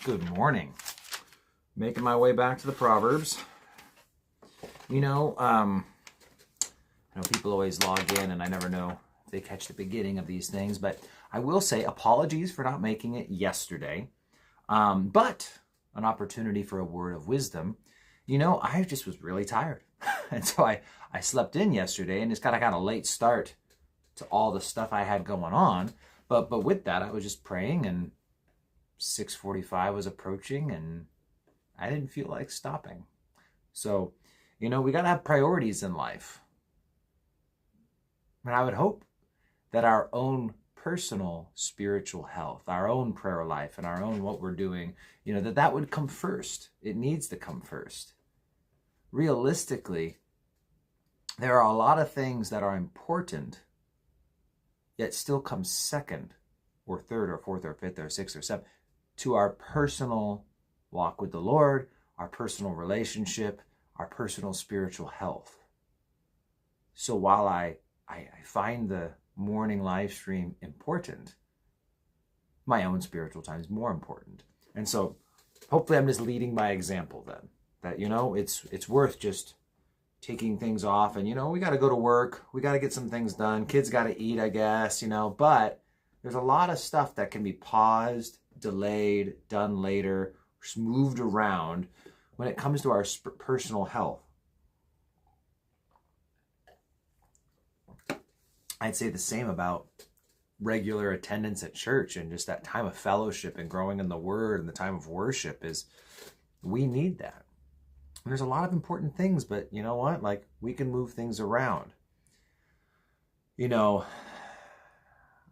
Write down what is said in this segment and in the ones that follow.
Good morning. Making my way back to the Proverbs. I know people always log in and I never know if they catch the beginning of these things, but I will say apologies for not making it yesterday. But an opportunity for a word of wisdom. I just was really tired. And so I slept in yesterday and just got a late start to all the stuff I had going on. But with that, I was just praying and 6:45 was approaching and I didn't feel like stopping. So, we got to have priorities in life. And I would hope that our own personal spiritual health, our own prayer life, and our own what we're doing, that would come first. It needs to come first. Realistically, there are a lot of things that are important, yet still come second or third or fourth or fifth or sixth or seventh to our personal walk with the Lord, our personal relationship, our personal spiritual health. So while I find the morning live stream important, my own spiritual time is more important. And so hopefully I'm just leading by example then. That, it's worth just taking things off. And, we got to go to work. We got to get some things done. Kids got to eat, I guess, but there's a lot of stuff that can be paused, delayed, done later, moved around when it comes to our personal health. I'd say the same about regular attendance at church and just that time of fellowship and growing in the Word and the time of worship is we need that. There's a lot of important things, but you know what? We can move things around.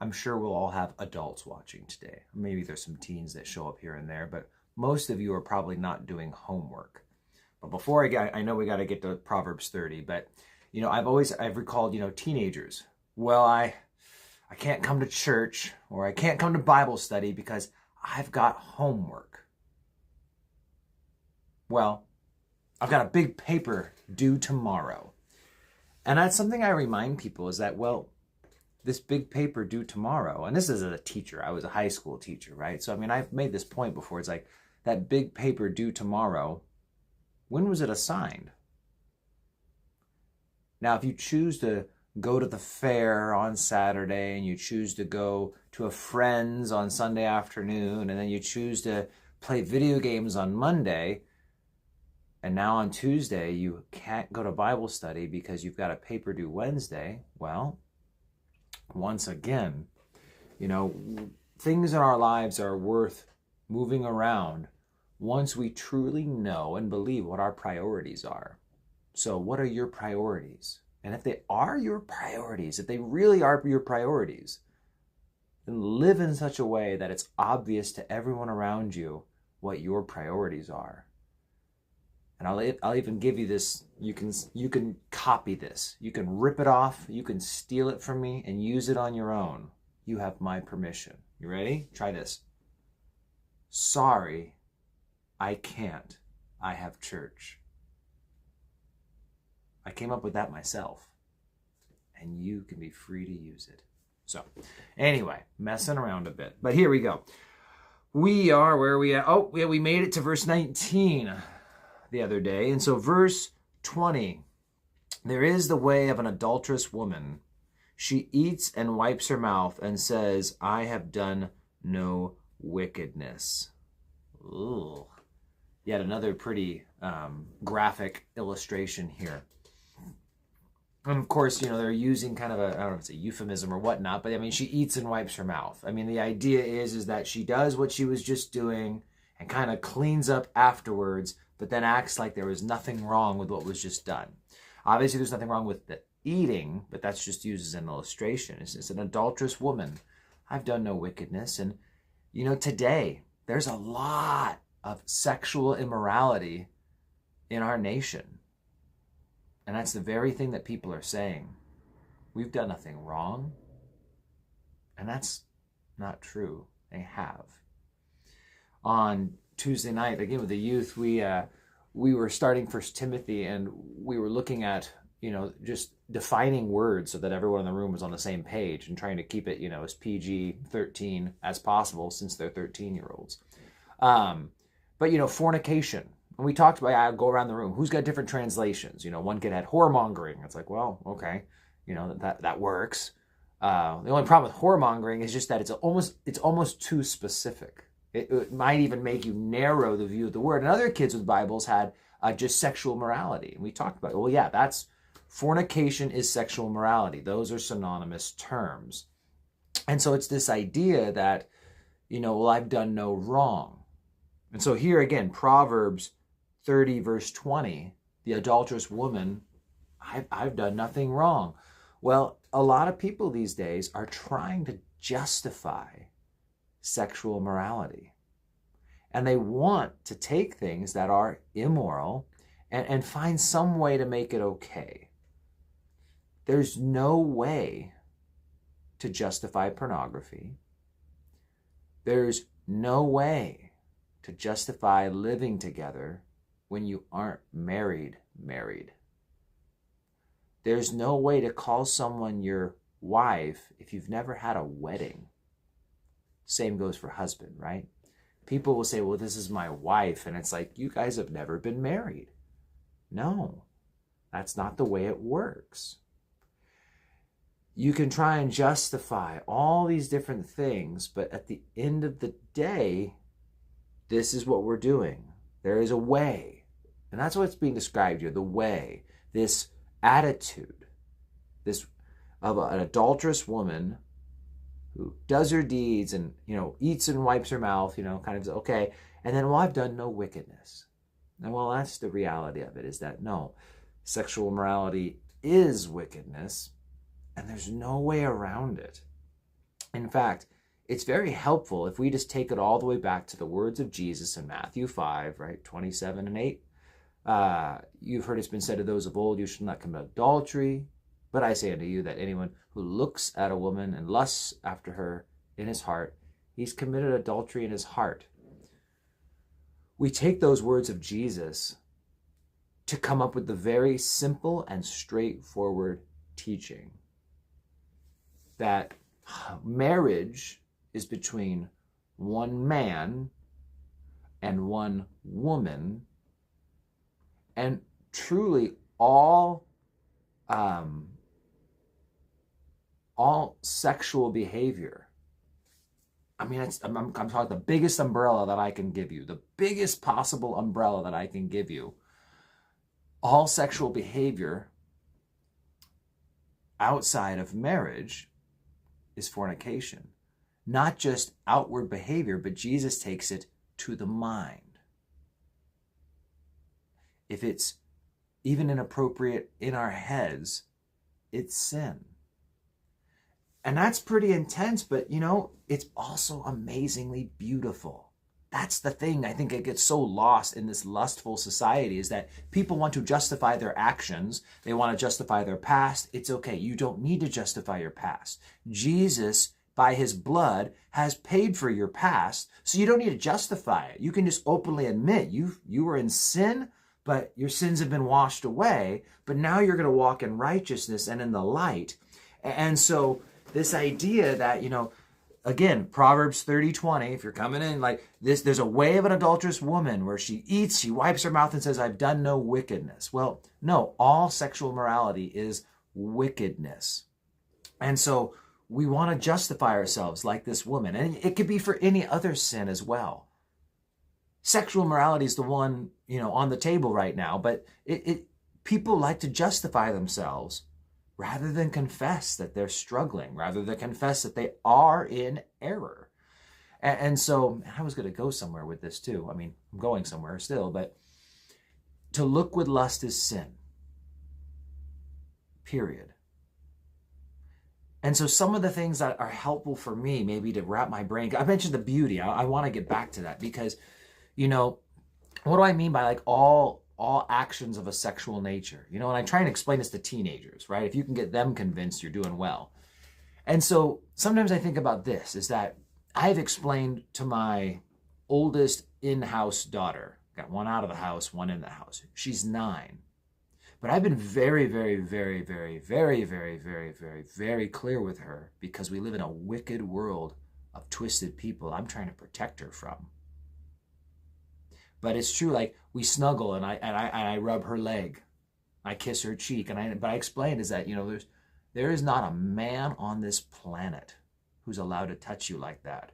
I'm sure we'll all have adults watching today. Maybe there's some teens that show up here and there, but most of you are probably not doing homework. But before I know we got to get to Proverbs 30, but I've recalled, teenagers. Well, I can't come to church or I can't come to Bible study because I've got homework. Well, I've got a big paper due tomorrow. And that's something I remind people is that, this big paper due tomorrow, and this is as a teacher. I was a high school teacher, right? So, I've made this point before. It's like that big paper due tomorrow, when was it assigned? Now, if you choose to go to the fair on Saturday and you choose to go to a friend's on Sunday afternoon and then you choose to play video games on Monday and now on Tuesday you can't go to Bible study because you've got a paper due Wednesday, well, once again, things in our lives are worth moving around once we truly know and believe what our priorities are. So what are your priorities? And if they are your priorities, if they really are your priorities, then live in such a way that it's obvious to everyone around you what your priorities are. And I'll even give you this. You can copy this. You can rip it off. You can steal it from me and use it on your own. You have my permission. You ready? Try this. Sorry, I can't. I have church. I came up with that myself. And you can be free to use it. So, anyway, messing around a bit. But here we go. We are where we at? Oh, yeah, we made it to verse 19 the other day. And so verse 20, there is the way of an adulterous woman. She eats and wipes her mouth and says, I have done no wickedness. Ooh. Yet another pretty graphic illustration here. And of course, they're using kind of I don't know if it's a euphemism or whatnot, but she eats and wipes her mouth. The idea is that she does what she was just doing and kind of cleans up afterwards, but then acts like there was nothing wrong with what was just done. Obviously, there's nothing wrong with the eating, but that's just used as an illustration. It's an adulterous woman. I've done no wickedness. And, today, there's a lot of sexual immorality in our nation. And that's the very thing that people are saying. We've done nothing wrong. And that's not true. They have. On Tuesday night, again with the youth, we were starting 1 Timothy and we were looking at, just defining words so that everyone in the room was on the same page and trying to keep it, as PG-13 as possible since they're 13-year-olds. But, fornication. And we talked about, I go around the room, who's got different translations? One kid had whoremongering. It's like, well, okay, that works. The only problem with whoremongering is just that it's almost too specific. It might even make you narrow the view of the word. And other kids with Bibles had just sexual morality. And we talked about, well, yeah, that's fornication is sexual morality. Those are synonymous terms. And so it's this idea that, well, I've done no wrong. And so here again, Proverbs 30 verse 20, the adulterous woman, I've done nothing wrong. Well, a lot of people these days are trying to justify sexual morality. And they want to take things that are immoral and find some way to make it okay. There's no way to justify pornography. There's no way to justify living together when you aren't married. There's no way to call someone your wife if you've never had a wedding. Same goes for husband, right? People will say, well, this is my wife. And it's like, you guys have never been married. No, that's not the way it works. You can try and justify all these different things, but at the end of the day, this is what we're doing. There is a way. And that's what's being described here, the way, this attitude, this of an adulterous woman who does her deeds and, eats and wipes her mouth, kind of, okay. And then, well, I've done no wickedness. And well, that's the reality of it, is that no, sexual morality is wickedness, and there's no way around it. In fact, it's very helpful if we just take it all the way back to the words of Jesus in Matthew 5, right, 27 and 8. You've heard it's been said to those of old, you shall not commit adultery. But I say unto you that anyone who looks at a woman and lusts after her in his heart, he's committed adultery in his heart. We take those words of Jesus to come up with the very simple and straightforward teaching that marriage is between one man and one woman, and truly all sexual behavior. I mean, I'm talking the biggest umbrella that I can give you, the biggest possible umbrella that I can give you. All sexual behavior outside of marriage is fornication. Not just outward behavior, but Jesus takes it to the mind. If it's even inappropriate in our heads, it's sin. And that's pretty intense, but it's also amazingly beautiful. That's the thing. I think it gets so lost in this lustful society, is that people want to justify their actions. They want to justify their past. It's okay. You don't need to justify your past. Jesus, by his blood, has paid for your past, so you don't need to justify it. You can just openly admit you were in sin, but your sins have been washed away, but now you're going to walk in righteousness and in the light. And so this idea that, again, Proverbs 30:20, if you're coming in like this, there's a way of an adulterous woman where she eats, she wipes her mouth and says, I've done no wickedness. Well, no, all sexual morality is wickedness. And so we want to justify ourselves like this woman. And it could be for any other sin as well. Sexual morality is the one, on the table right now, but people like to justify themselves rather than confess that they're struggling, rather than confess that they are in error. And so I was going to go somewhere with this too. I mean, I'm going somewhere still, but to look with lust is sin. Period. And so some of the things that are helpful for me, maybe to wrap my brain, I mentioned the beauty. I want to get back to that because, what do I mean by like all actions of a sexual nature? And I try and explain this to teenagers, right? If you can get them convinced, you're doing well. And so sometimes I think about this, is that I've explained to my oldest in-house daughter, got one out of the house, one in the house. She's 9. But I've been very, very, very, very, very, very, very, very, very clear with her, because we live in a wicked world of twisted people I'm trying to protect her from. But it's true, like we snuggle and I rub her leg. I kiss her cheek, but I explained is that, there is not a man on this planet who's allowed to touch you like that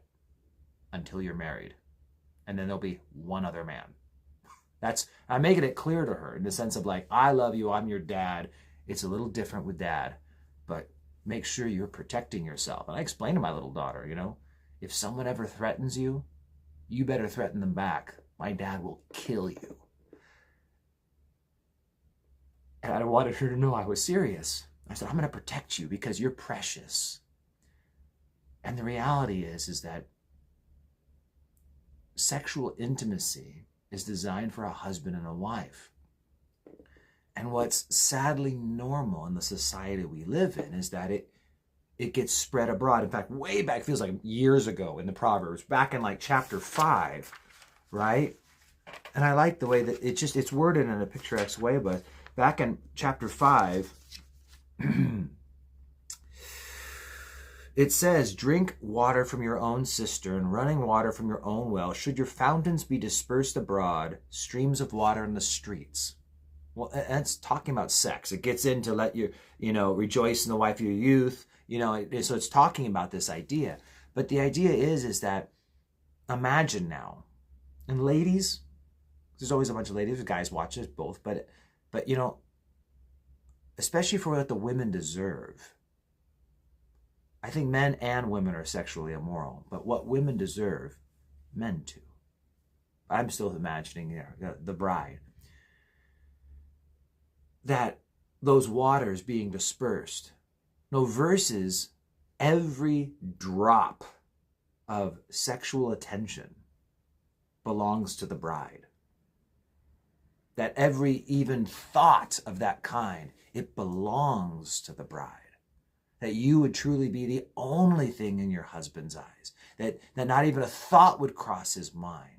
until you're married. And then there'll be one other man. I'm making it clear to her in the sense of like, I love you, I'm your dad. It's a little different with dad, but make sure you're protecting yourself. And I explained to my little daughter, if someone ever threatens you, you better threaten them back. My dad will kill you. And I wanted her to know I was serious. I said, I'm going to protect you because you're precious. And the reality is that sexual intimacy is designed for a husband and a wife. And what's sadly normal in the society we live in is that it gets spread abroad. In fact, way back, feels like years ago in the Proverbs, back in like chapter 5, right? And I like the way that it's worded in a picturesque way, but back in chapter 5, it says, drink water from your own cistern, running water from your own well. Should your fountains be dispersed abroad, streams of water in the streets. Well, that's talking about sex. It gets into let you, rejoice in the wife of your youth. So it's talking about this idea. But the idea is that imagine now, and ladies, there's always a bunch of ladies, guys watch this both, but especially for what the women deserve. I think men and women are sexually immoral, but what women deserve, men too. I'm still imagining the bride. That those waters being dispersed. No, versus every drop of sexual attention belongs to the bride. That every even thought of that kind, it belongs to the bride. That you would truly be the only thing in your husband's eyes. That not even a thought would cross his mind.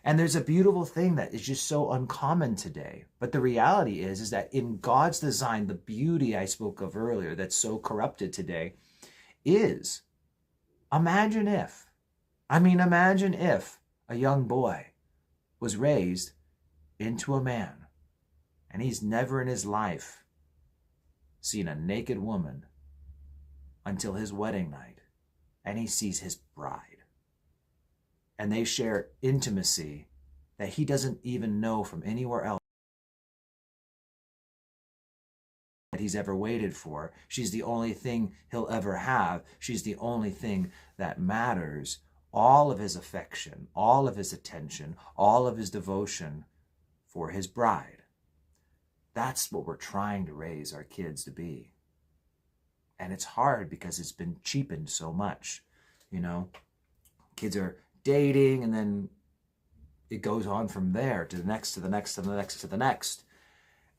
And there's a beautiful thing that is just so uncommon today. But the reality is that in God's design, the beauty I spoke of earlier that's so corrupted today is, imagine if a young boy was raised into a man and he's never in his life seen a naked woman until his wedding night, and he sees his bride. And they share intimacy that he doesn't even know from anywhere else that he's ever waited for. She's the only thing he'll ever have. She's the only thing that matters. All of his affection, all of his attention, all of his devotion for his bride. That's what we're trying to raise our kids to be. And it's hard because it's been cheapened so much. Kids are dating, and then it goes on from there to the next, to the next, to the next, to the next.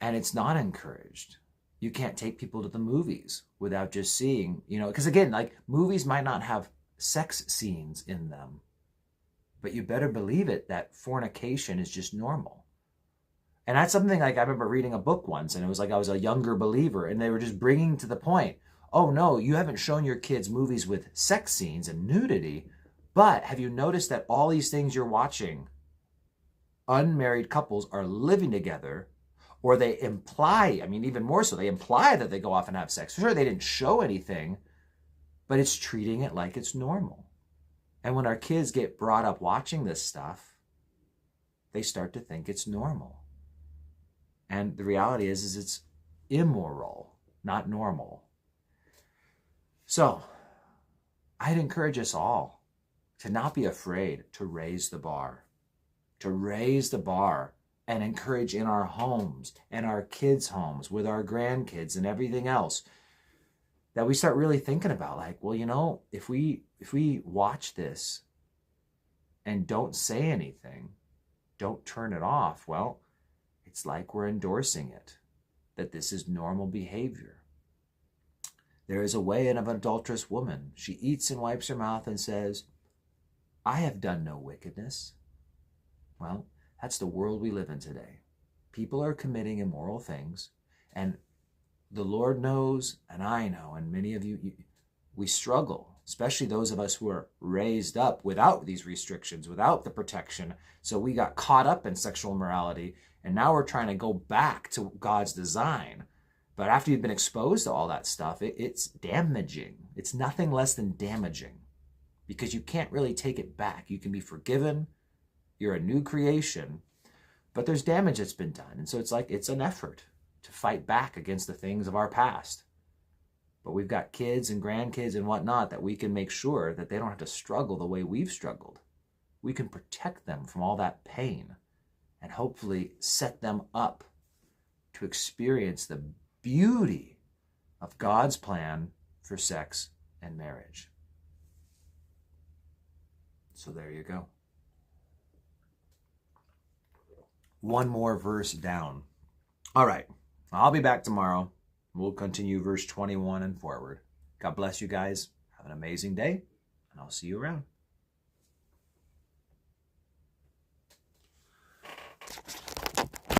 And it's not encouraged. You can't take people to the movies without just seeing, because again, like movies might not have sex scenes in them, but you better believe it that fornication is just normal. And that's something like I remember reading a book once, and it was like I was a younger believer, and they were just bringing to the point, oh no, you haven't shown your kids movies with sex scenes and nudity, but have you noticed that all these things you're watching, unmarried couples are living together, or they imply, even more so, they imply that they go off and have sex. Sure, they didn't show anything, but it's treating it like it's normal. And when our kids get brought up watching this stuff, they start to think it's normal. And the reality is it's immoral, not normal. So I'd encourage us all to not be afraid to raise the bar, and encourage in our homes and our kids' homes with our grandkids and everything else that we start really thinking about like, well, if we watch this and don't say anything, don't turn it off, well, it's like we're endorsing it, that this is normal behavior. There is a way in of an adulterous woman. She eats and wipes her mouth and says, I have done no wickedness. Well, that's the world we live in today. People are committing immoral things, and the Lord knows, and I know, and many of you, we struggle especially those of us who are raised up without these restrictions, without the protection. So we got caught up in sexual immorality, and now we're trying to go back to God's design. But after you've been exposed to all that stuff, it's damaging. It's nothing less than damaging, because you can't really take it back. You can be forgiven. You're a new creation, but there's damage that's been done. And so it's an effort to fight back against the things of our past. But we've got kids and grandkids and whatnot that we can make sure that they don't have to struggle the way we've struggled. We can protect them from all that pain and hopefully set them up to experience the beauty of God's plan for sex and marriage. So there you go. One more verse down. All right. I'll be back tomorrow. We'll continue verse 21 and forward. God bless you guys. Have an amazing day, and I'll see you around.